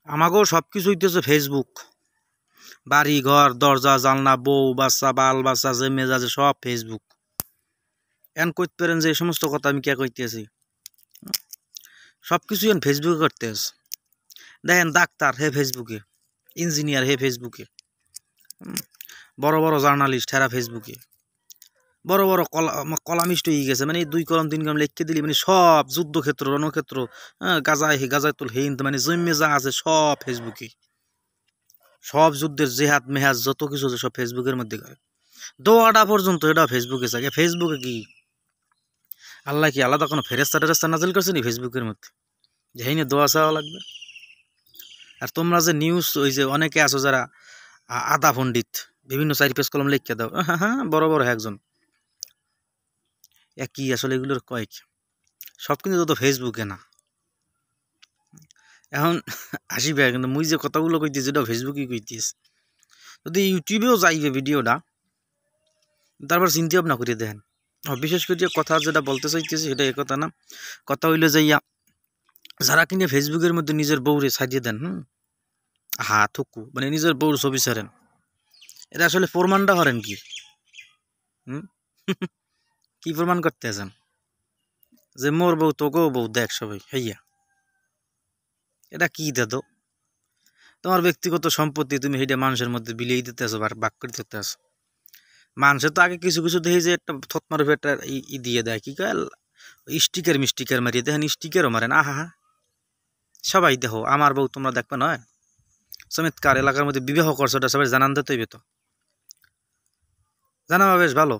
আমাকেও সব কিছু হইতেছে ফেসবুক। বাড়ি ঘর দরজা জানলা বউ বাচ্চা বাল বাচ্চা যে মেজাজে সব ফেসবুক। এন কইতে পারেন যে এই সমস্ত কথা আমি কে কইতেছি, সব কিছু এন ফেসবুকে করতে আছে। দেখেন ডাক্তার হে ফেসবুকে, ইঞ্জিনিয়ার হে ফেসবুকে, বড় বড় জার্নালিস্ট হেরা ফেসবুকে, বড় বড় কলামিস্ট হয়ে গেছে। মানে 2 কলম 3 কলম লিখে দিলি মানে সব যুদ্ধক্ষেত্র রণক্ষেত্র গাজায় তুল হিন্দ মানে জন্মে যা আছে সব ফেসবুকে। সব যুদ্ধের জেহাদ মেহাজ যত কিছু আছে সব ফেসবুকের মধ্যে করে। দোয়াটা পর্যন্ত এটা ফেসবুকে থাকে। ফেসবুকে কি আল্লাহ কি আলাদা কোনো ফেরেস্তা টেরেস্তা নাজিল করছে নি ফেসবুকের মধ্যে যে হেনে দোয়া চাওয়া লাগবে? আর তোমরা যে নিউজ ওই যে অনেকে আছো যারা আদা পণ্ডিত বিভিন্ন 4 পেজ কলম লিখে দাও, হ্যাঁ বড় বড় একজন কি আসলে এগুলোর কয়েক সব কিন্তু তো ফেসবুকে না। এখন আসিবে কিন্তু মুই যে কথাগুলো কইতেছি এটা ফেসবুকে কইতেছি। যদি ইউটিউবেও যাইবে ভিডিওটা তারপর চিন্তা ভাবনা করে দেখেন। বিশেষ করে কথা যেটা বলতে চাইতেছি সেটা এই কথা না, কথা হইলে যে যারা কিনে ফেসবুকের মধ্যে নিজের বউরে সাজিয়ে দেন, থুকু মানে নিজের বউর ছবি ছাড়েন, এটা আসলে প্রমাণটা করেন কি? কি প্রমাণ করতে আছেন যে মোর বউ তোকেও বউ দেখ সবাই হইয়া? এটা কি দাদো? তোমার ব্যক্তিগত সম্পত্তি তুমি সেইটা মানুষের মধ্যে বিলিয়ে দিতে আসো, বাক করে দিতে আসো। মানুষের তো আগে কিছু কিছু দেখি যে একটা থতমার একটা দিয়ে দেয়, কি কয় স্টিকার মিস্টিকার মারিয়ে দেখেন, স্টিকারও মারেন। আহা সবাই দেখো আমার বউ তোমরা দেখবে নয়, চমৎকার এলাকার মধ্যে বিবাহ করছো, ওটা সবাই জানান দিতে হইবে, তো জানাবা বেশ ভালো।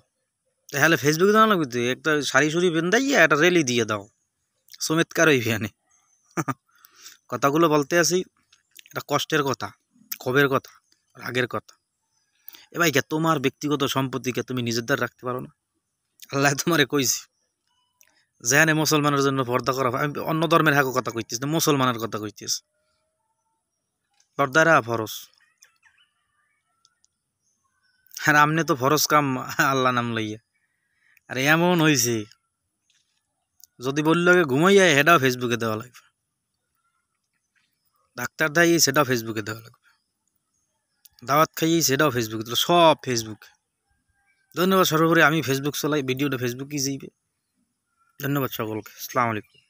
তাহলে ফেসবুকে জানা লাগবে, একটা সারি সুরি বেন্দাইয়া একটা রেলি দিয়ে দাও, চমৎকার হইবে আনে। কথাগুলো বলতে আসি এটা কষ্টের কথা, ক্ষোভের কথা, রাগের কথা। এবার কে তোমার ব্যক্তিগত সম্পত্তিকে তুমি নিজেদের রাখতে পারো না? আল্লাহ তোমারে কইছি যেখানে মুসলমানের জন্য পর্দা করা, আমি অন্য ধর্মের হাকো কথা কইতেছি না, মুসলমানের কথা কইতেছি। পর্দারা ফরজ, আর আমনে তো ফরজ কাম আল্লাহ নাম লইয়া। আর এমন হয়েছে যদি বললো ঘুমাইয়া সেটাও ফেসবুকে দেওয়া লাগবে, ডাক্তার দেয় সেটাও ফেসবুকে দেওয়া লাগবে, দাওয়াত খাইয়ে সেটাও ফেসবুকে দিল, সব ফেসবুকে। ধন্যবাদ সর্বোপরি আমি ফেসবুক চলাই, ভিডিওটা ফেসবুকেই যাইবে। ধন্যবাদ সকলকে, আসসালামু আলাইকুম।